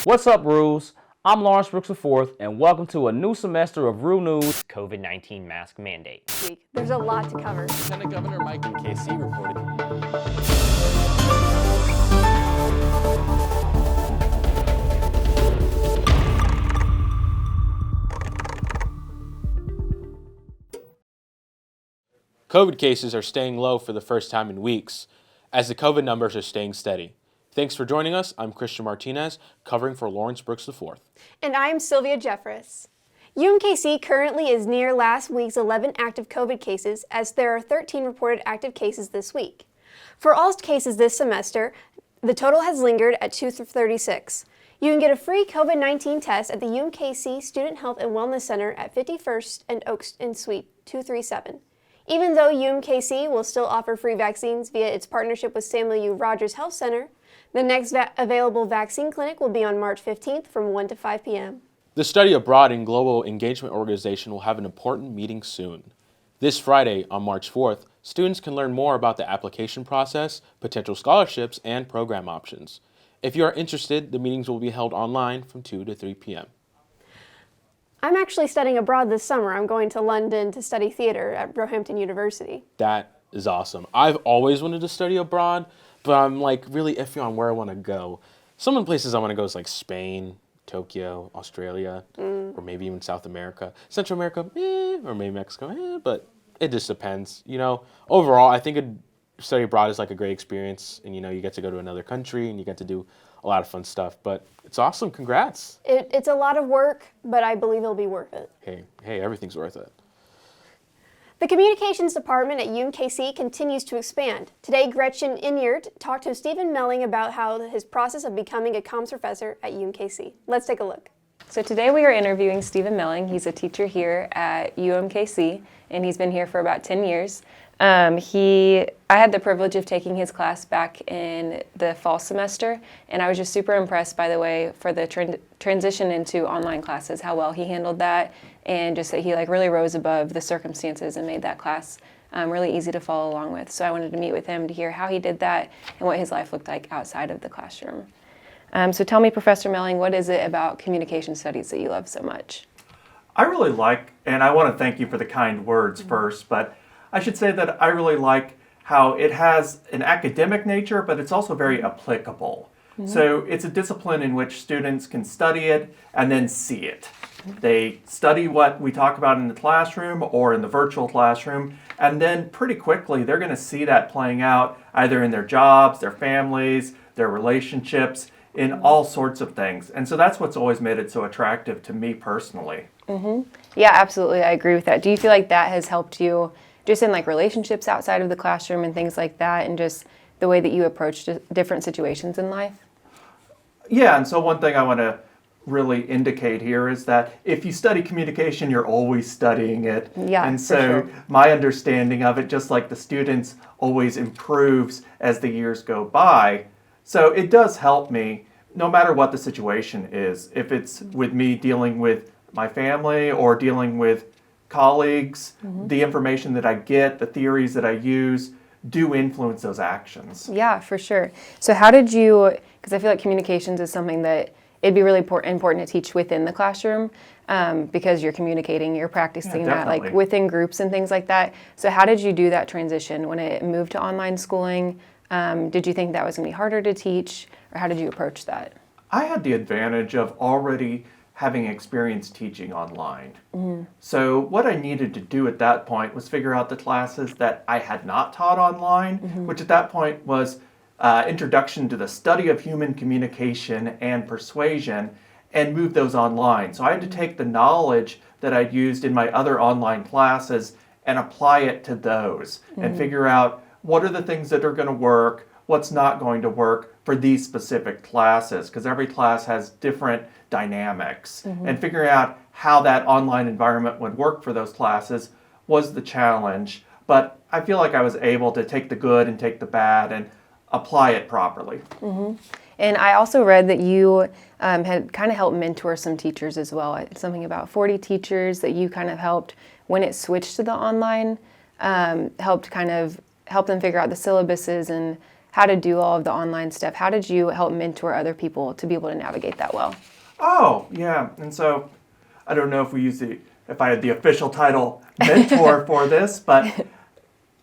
What's up, Roos? I'm Lawrence Brooks IV, and welcome to a new semester of Roo News COVID-19 mask mandate. There's a lot to cover. Lieutenant Governor Mike in KC reported. COVID cases are staying low for the first time in weeks, as the COVID numbers are staying steady. Thanks for joining us. I'm Cristian Martinez, covering for Lawrence Brooks IV. And I'm Sylvia Jeffress. UMKC currently is near last week's 11 active COVID cases, as there are 13 reported active cases this week. For all cases this semester, the total has lingered at 236. You can get a free COVID-19 test at the UMKC Student Health and Wellness Center at 51st and Oaks in Suite 237. Even though UMKC will still offer free vaccines via its partnership with Samuel U. Rogers Health Center, the next available vaccine clinic will be on March 15th from 1 to 5 p.m. The Study Abroad and Global Engagement Organization will have an important meeting soon. This Friday, on March 4th, students can learn more about the application process, potential scholarships, and program options. If you are interested, the meetings will be held online from 2 to 3 p.m. I'm actually studying abroad this summer. I'm going to London to study theater at Roehampton University. That is awesome. I've always wanted to study abroad, but I'm like really iffy on where I want to go. Some of the places I want to go is like Spain, Tokyo, Australia, or maybe even South America. Central America, or maybe Mexico, but it just depends. You know, overall, I think study abroad is like a great experience, and you know, you get to go to another country and you get to do a lot of fun stuff, but it's awesome. Congrats. It's a lot of work, but I believe it'll be worth it. Hey, everything's worth it. The Communications Department at UMKC continues to expand. Today, Gretchen Inyart talked to Stephen Melling about how his process of becoming a comms professor at UMKC. Let's take a look. So today we are interviewing Stephen Melling. He's a teacher here at UMKC, and he's been here for about 10 years. I had the privilege of taking his class back in the fall semester, and I was just super impressed, by the way, for the transition into online classes, how well he handled that, and just that he really rose above the circumstances and made that class really easy to follow along with. So I wanted to meet with him to hear how he did that and what his life looked like outside of the classroom. So tell me, Professor Melling, what is it about communication studies that you love so much? I really like, and I want to thank you for the kind words first, but I should say that I really like how it has an academic nature, but it's also very applicable. So it's a discipline in which students can study it and then see it. They study what we talk about in the classroom or in the virtual classroom, and then pretty quickly they're going to see that playing out either in their jobs, their families, their relationships, in all sorts of things. And so that's what's always made it so attractive to me personally. Yeah, absolutely. I agree with that. Do you feel like that has helped you just in relationships outside of the classroom and things like that, and just the way that you approach different situations in life? Yeah, and so one thing I want to really indicate here is that if you study communication, you're always studying it. Yeah, and so for sure. My understanding of it, just like the students, always improves as the years go by. So it does help me no matter what the situation is. If it's with me dealing with my family or dealing with colleagues, the information that I get, the theories that I use do influence those actions. Yeah, for sure. So how did you, because I feel like communications is something that it'd be really important to teach within the classroom, because you're communicating, you're practicing that within groups and things like that. So how did you do that transition when it moved to online schooling? Did you think that was going to be harder to teach, or how did you approach that? I had the advantage of already having experience teaching online. So what I needed to do at that point was figure out the classes that I had not taught online, which at that point was Introduction to the Study of Human Communication and Persuasion, and move those online. So I had to take the knowledge that I'd used in my other online classes and apply it to those, and figure out what are the things that are going to work, what's not going to work for these specific classes, because every class has different dynamics. And figuring out how that online environment would work for those classes was the challenge. But I feel like I was able to take the good and take the bad and apply it properly. And I also read that you had kind of helped mentor some teachers as well. Something about 40 teachers that you kind of helped when it switched to the online, helped them figure out the syllabuses and how to do all of the online stuff. How did you help mentor other people to be able to navigate that well? Oh, yeah. And so I don't know if I had the official title mentor for this, but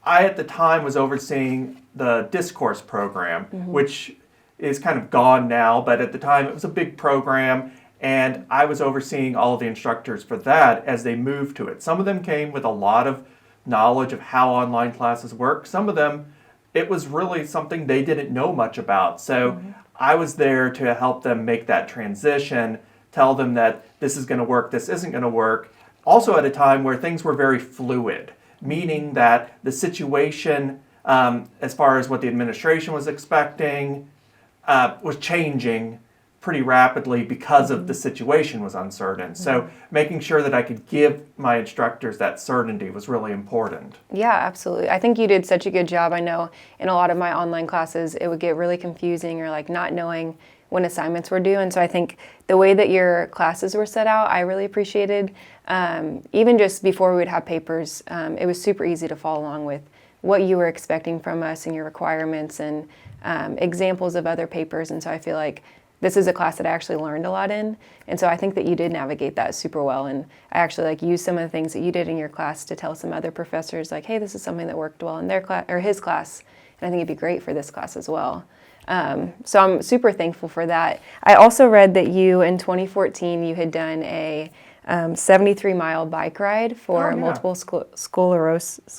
I at the time was overseeing the discourse program, which is kind of gone now, but at the time it was a big program, and I was overseeing all of the instructors for that as they moved to it. Some of them came with a lot of knowledge of how online classes work. Some of them, it was really something they didn't know much about. So I was there to help them make that transition, tell them that this is going to work, this isn't going to work. Also at a time where things were very fluid, meaning that the situation, as far as what the administration was expecting, was changing pretty rapidly because of the situation was uncertain. So making sure that I could give my instructors that certainty was really important. Yeah, absolutely. I think you did such a good job. I know in a lot of my online classes, it would get really confusing or like not knowing when assignments were due. And so I think the way that your classes were set out, I really appreciated. Even just before we would have papers, it was super easy to follow along with what you were expecting from us and your requirements and examples of other papers. And so I feel like this is a class that I actually learned a lot in. And so I think that you did navigate that super well. And I actually like used some of the things that you did in your class to tell some other professors like, hey, this is something that worked well in their class or his class. And I think it'd be great for this class as well. So I'm super thankful for that. I also read that you in 2014, you had done a 73-mile bike ride for multiple sclerosis.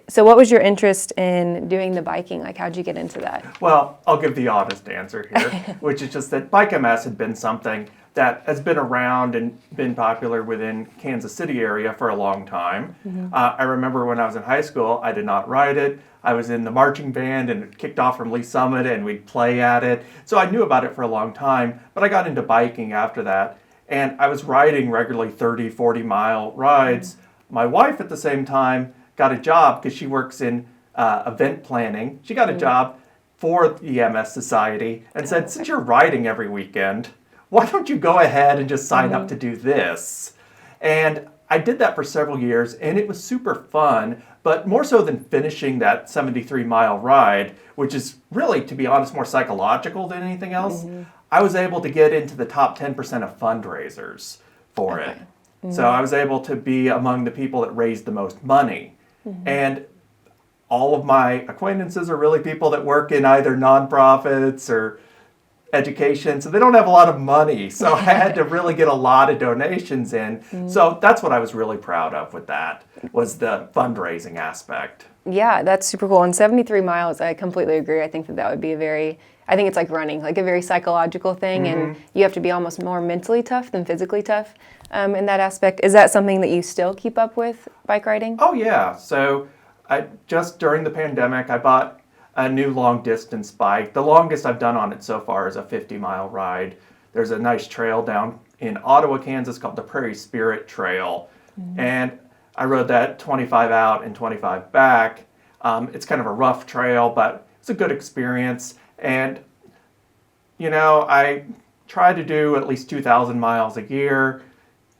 So what was your interest in doing the biking? Like, how'd you get into that? Well, I'll give the honest answer here, which is just that Bike MS had been something that has been around and been popular within Kansas City area for a long time. I remember when I was in high school, I did not ride it. I was in the marching band and it kicked off from Lee Summit and we'd play at it. So I knew about it for a long time, but I got into biking after that. And I was riding regularly 30, 40-mile rides. My wife at the same time got a job because she works in event planning. She got a job for the EMS Society and said, since you're riding every weekend, why don't you go ahead and just sign up to do this? And I did that for several years and it was super fun, but more so than finishing that 73-mile ride, which is really, to be honest, more psychological than anything else, I was able to get into the top 10% of fundraisers for it. So I was able to be among the people that raised the most money. And all of my acquaintances are really people that work in either nonprofits or education, so they don't have a lot of money. So I had to really get a lot of donations in. So that's what I was really proud of with that, was the fundraising aspect. Yeah, that's super cool. And 73 miles, I completely agree. I think that would be I think it's like running, like a very psychological thing, and you have to be almost more mentally tough than physically tough in that aspect. Is that something that you still keep up with, bike riding? Oh yeah, so just during the pandemic, I bought a new long distance bike. The longest I've done on it so far is a 50-mile ride. There's a nice trail down in Ottawa, Kansas called the Prairie Spirit Trail, and I rode that 25 out and 25 back. It's kind of a rough trail, but it's a good experience. And, you know, I try to do at least 2,000 miles a year.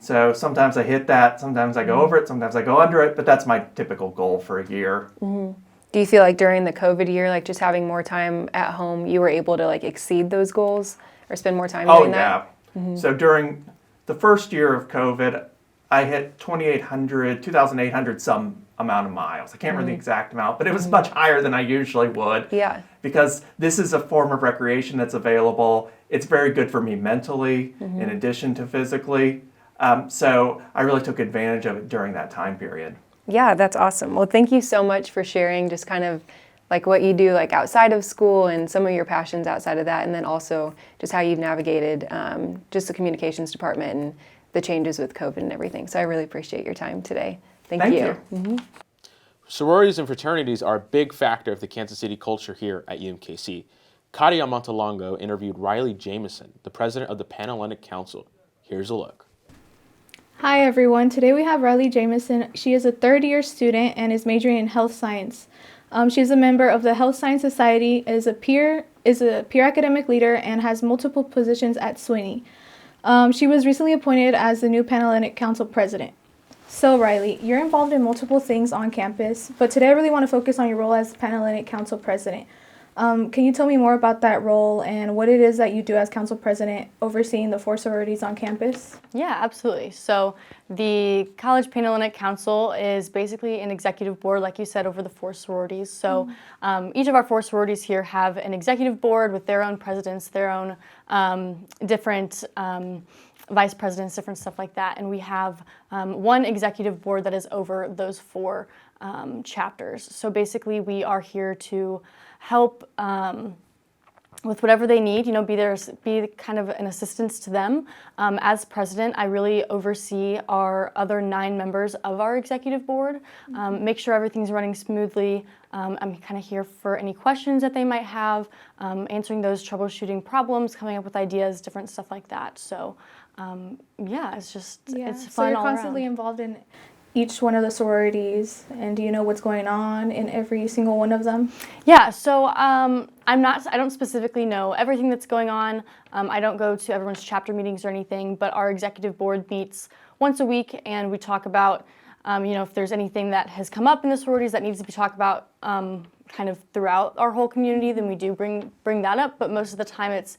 So sometimes I hit that, sometimes I go over it, sometimes I go under it, but that's my typical goal for a year. Do you feel like during the COVID year, like just having more time at home, you were able to like exceed those goals or spend more time doing that? So during the first year of COVID, I hit 2,800 some amount of miles. I can't remember the exact amount, but it was much higher than I usually would. Yeah. Because this is a form of recreation that's available. It's very good for me mentally in addition to physically. So I really took advantage of it during that time period. Yeah, that's awesome. Well, thank you so much for sharing just kind of like what you do like outside of school and some of your passions outside of that, and then also just how you've navigated just the communications department and the changes with COVID and everything. So I really appreciate your time today. Thank you. Sororities and fraternities are a big factor of the Kansas City culture here at UMKC. Katia Montalongo interviewed Riley Jamison, the president of the Panhellenic Council. Here's a look. Hi everyone, today we have Riley Jamison. She is a third-year student and is majoring in health science. She's a member of the Health Science Society, is a peer academic leader, and has multiple positions at Sweeney. She was recently appointed as the new Panhellenic Council president. So Riley, you're involved in multiple things on campus, but today I really want to focus on your role as Panhellenic Council President. Can you tell me more about that role and what it is that you do as Council President overseeing the 4 sororities on campus? Yeah, absolutely. So the College Panhellenic Council is basically an executive board, like you said, over the 4 sororities. So each of our 4 sororities here have an executive board with their own presidents, their own different vice presidents, different stuff like that. And we have one executive board that is over those 4 chapters. So basically we are here to help with whatever they need, be kind of an assistance to them. As president, I really oversee our other 9 members of our executive board, make sure everything's running smoothly. I'm kind of here for any questions that they might have, answering those troubleshooting problems, coming up with ideas, different stuff like that. So it's fun So you're all constantly around. involved in each one of the sororities, and do you know what's going on in every single one of them? Yeah, so I don't specifically know everything that's going on. I don't go to everyone's chapter meetings or anything, but our executive board meets once a week and we talk about, if there's anything that has come up in the sororities that needs to be talked about kind of throughout our whole community, then we do bring that up, but most of the time it's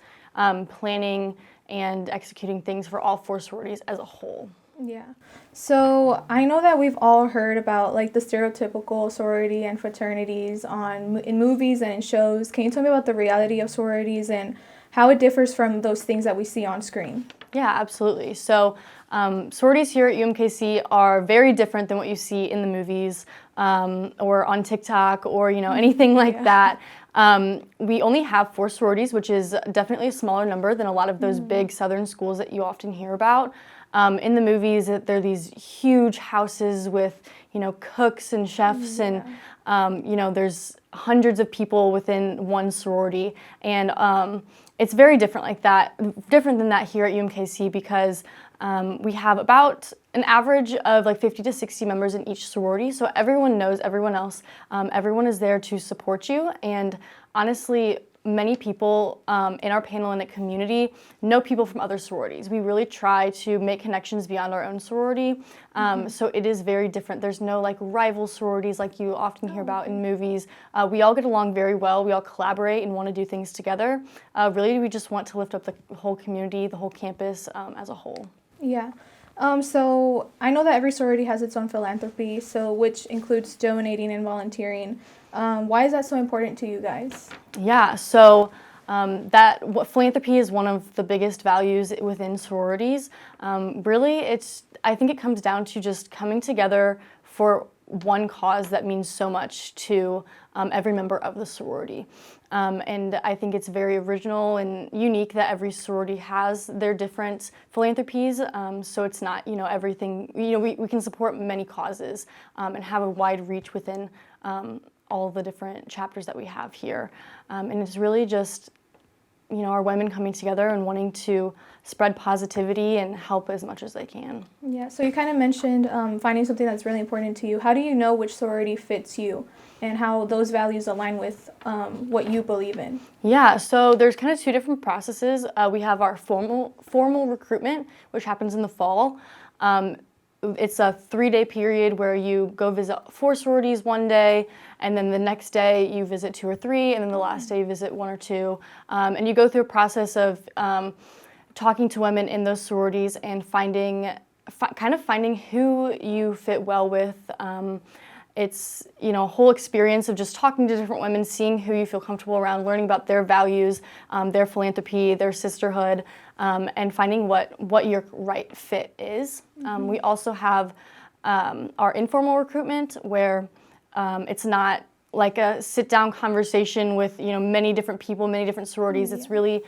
planning and executing things for all 4 sororities as a whole. Yeah. So I know that we've all heard about like the stereotypical sorority and fraternities in movies and in shows. Can you tell me about the reality of sororities and how it differs from those things that we see on screen? Yeah, absolutely. So sororities here at UMKC are very different than what you see in the movies or on TikTok or anything like that. We only have 4 sororities, which is definitely a smaller number than a lot of those big southern schools that you often hear about. In the movies, there are these huge houses with, cooks and chefs and, there's hundreds of people within one sorority. And it's very different than that here at UMKC because we have about an average of like 50 to 60 members in each sorority. So everyone knows everyone else. Everyone is there to support you. And honestly, many people in our Panhellenic community know people from other sororities. We really try to make connections beyond our own sorority. So it is very different. There's no like rival sororities like you often hear about in movies. We all get along very well. We all collaborate and want to do things together. Really, we just want to lift up the whole community, the whole campus as a whole. Yeah. So I know that every sorority has its own philanthropy, which includes donating and volunteering. Why is that so important to you guys? Yeah, so philanthropy is one of the biggest values within sororities. Really, I think it comes down to just coming together for one cause that means so much to every member of the sorority. And I think it's very original and unique that every sorority has their different philanthropies. So it's not, everything, we can support many causes and have a wide reach within all the different chapters that we have here. And it's really just, our women coming together and wanting to spread positivity and help as much as they can. Yeah, so you kind of mentioned finding something that's really important to you. How do you know which sorority fits you and how those values align with what you believe in? Yeah, so there's kind of 2 different processes. We have our formal recruitment, which happens in the fall. It's a 3-day period where you go visit 4 sororities one day, and then the next day you visit 2 or 3, and then the last day you visit 1 or 2. And you go through a process of talking to women in those sororities and finding who you fit well with. It's, a whole experience of just talking to different women, seeing who you feel comfortable around, learning about their values, their philanthropy, their sisterhood, and finding what your right fit is. We also have our informal recruitment where it's not like a sit-down conversation with, many different people, many different sororities. It's really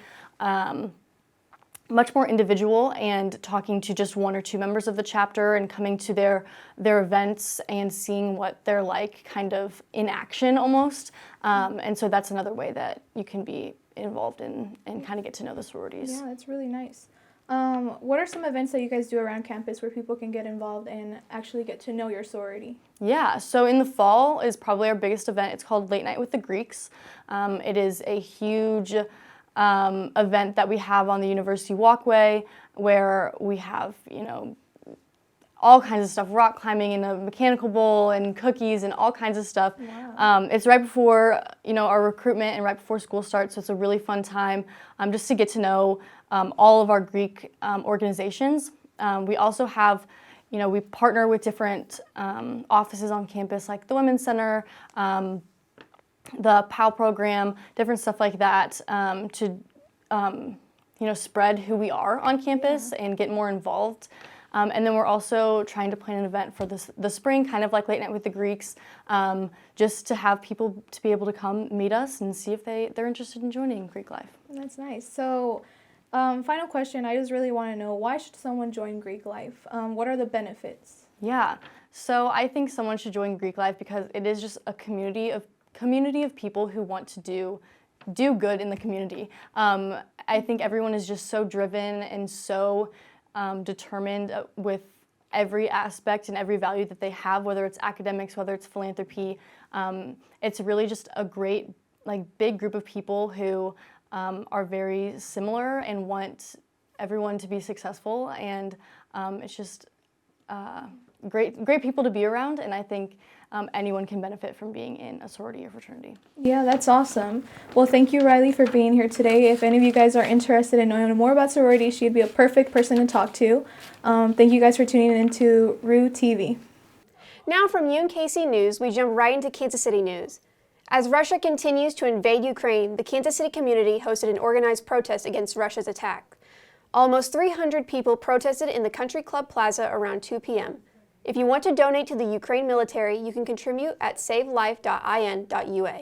much more individual and talking to just 1 or 2 members of the chapter and coming to their events and seeing what they're like kind of in action almost. And so that's another way that you can be involved in and kind of get to know the sororities. Yeah, that's really nice. What are some events that you guys do around campus where people can get involved and actually get to know your sorority? Yeah, so in the fall is probably our biggest event. It's called Late Night with the Greeks. It is a huge event that we have on the University Walkway where we have, all kinds of stuff, rock climbing and a mechanical bull and cookies and all kinds of stuff. Wow. It's right before, our recruitment and right before school starts, so it's a really fun time just to get to know all of our Greek organizations. We also have, we partner with different offices on campus, like the Women's Center, the PAL program, different stuff like that to, spread who we are on campus and get more involved. And then we're also trying to plan an event for the spring, kind of like Late Night with the Greeks, just to have people to be able to come meet us and see if they're interested in joining Greek life. That's nice. So, final question, I just really want to know, why should someone join Greek life? What are the benefits? Yeah, so I think someone should join Greek life because it is just a community of people who want to do good in the community. I think everyone is just so driven and so determined with every aspect and every value that they have, whether it's academics, whether it's philanthropy. It's really just a great, big group of people who are very similar and want everyone to be successful. And it's just great people to be around. And I think anyone can benefit from being in a sorority or fraternity. Yeah, that's awesome. Well, thank you, Riley, for being here today. If any of you guys are interested in knowing more about sorority, she'd be a perfect person to talk to. Thank you guys for tuning in to RooTV. Now from UMKC News, we jump right into Kansas City news. As Russia continues to invade Ukraine, the Kansas City community hosted an organized protest against Russia's attack. Almost 300 people protested in the Country Club Plaza around 2 p.m. If you want to donate to the Ukraine military, you can contribute at savelife.in.ua.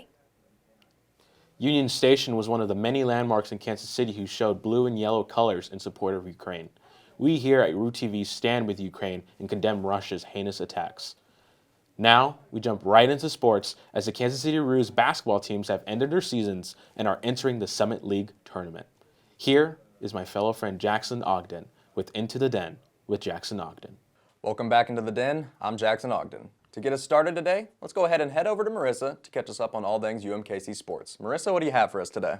Union Station was one of the many landmarks in Kansas City who showed blue and yellow colors in support of Ukraine. We here at RooTV stand with Ukraine and condemn Russia's heinous attacks. Now, we jump right into sports as the Kansas City Roos basketball teams have ended their seasons and are entering the Summit League tournament. Here is my fellow friend Jackson Ogden with Into the Den with Jackson Ogden. Welcome back into the Den. I'm Jackson Ogden. To get us started today, let's go ahead and head over to Marissa to catch us up on all things UMKC sports. Marissa, what do you have for us today?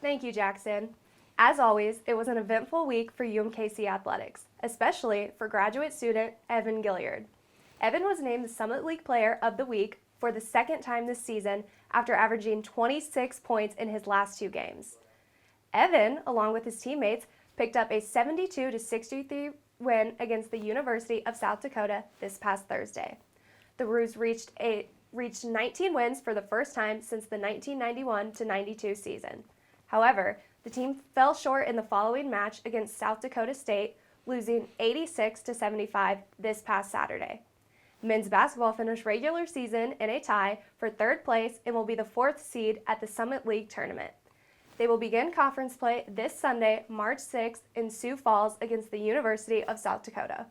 Thank you, Jackson. As always, it was an eventful week for UMKC athletics, especially for graduate student Evan Gilliard. Evan was named the Summit League Player of the Week for the second time this season after averaging 26 points in his last 2 games. Evan, along with his teammates, picked up a 72-63 win against the University of South Dakota this past Thursday. The Roos reached 19 wins for the first time since the 1991-92 season. However, the team fell short in the following match against South Dakota State, losing 86-75 this past Saturday. Men's basketball finished regular season in a tie for 3rd place and will be the 4th seed at the Summit League tournament. They will begin conference play this Sunday, March 6th in Sioux Falls against the University of South Dakota.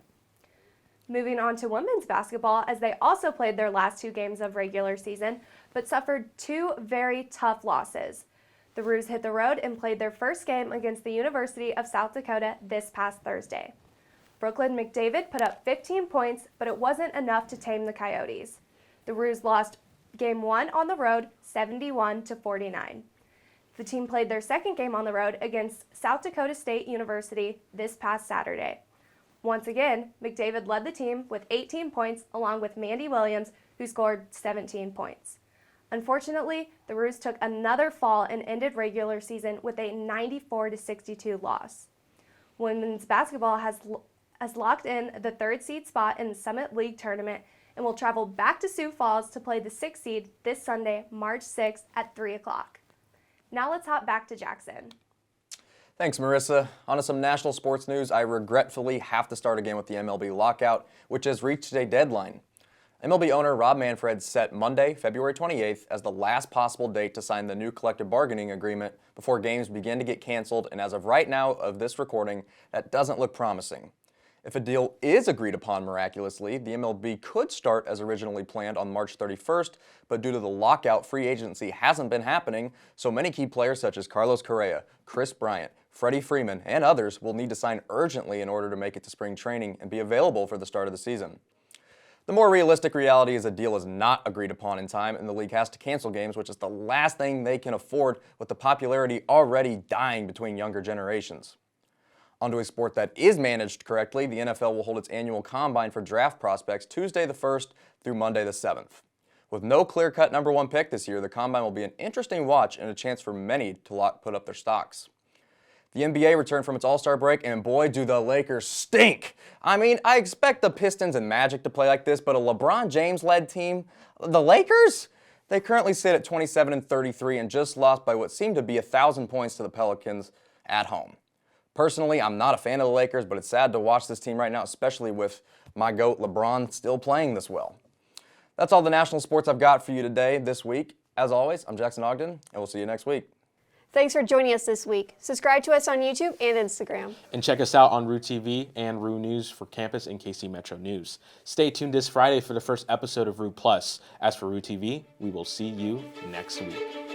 Moving on to women's basketball, as they also played their last 2 games of regular season, but suffered 2 very tough losses. The Roos hit the road and played their first game against the University of South Dakota this past Thursday. Brooklyn McDavid put up 15 points, but it wasn't enough to tame the Coyotes. The Roos lost Game 1 on the road, 71-49. The team played their second game on the road against South Dakota State University this past Saturday. Once again, McDavid led the team with 18 points along with Mandy Williams, who scored 17 points. Unfortunately, the Roos took another fall and ended regular season with a 94-62 loss. Women's basketball has locked in the 3rd seed spot in the Summit League tournament and will travel back to Sioux Falls to play the 6th seed this Sunday, March 6th at 3 o'clock. Now let's hop back to Jackson. Thanks, Marissa. On to some national sports news. I regretfully have to start again with the MLB lockout, which has reached a deadline. MLB owner Rob Manfred set Monday, February 28th, as the last possible date to sign the new collective bargaining agreement before games begin to get canceled, and as of right now of this recording, that doesn't look promising. If a deal is agreed upon miraculously, the MLB could start as originally planned on March 31st, but due to the lockout, free agency hasn't been happening, so many key players such as Carlos Correa, Chris Bryant, Freddie Freeman, and others will need to sign urgently in order to make it to spring training and be available for the start of the season. The more realistic reality is a deal is not agreed upon in time and the league has to cancel games, which is the last thing they can afford with the popularity already dying between younger generations. Onto a sport that is managed correctly, the NFL will hold its annual combine for draft prospects Tuesday the 1st through Monday the 7th. With no clear-cut number one pick this year, the combine will be an interesting watch and a chance for many to put up their stocks. The NBA returned from its All-Star break, and boy, do the Lakers stink! I mean, I expect the Pistons and Magic to play like this, but a LeBron James-led team, the Lakers? They currently sit at 27-33 and just lost by what seemed to be 1,000 points to the Pelicans at home. Personally, I'm not a fan of the Lakers, but it's sad to watch this team right now, especially with my GOAT LeBron still playing this well. That's all the national sports I've got for you today, this week. As always, I'm Jackson Ogden, and we'll see you next week. Thanks for joining us this week. Subscribe to us on YouTube and Instagram. And check us out on RooTV and Roo News for campus and KC Metro News. Stay tuned this Friday for the first episode of Roo Plus. As for RooTV, we will see you next week.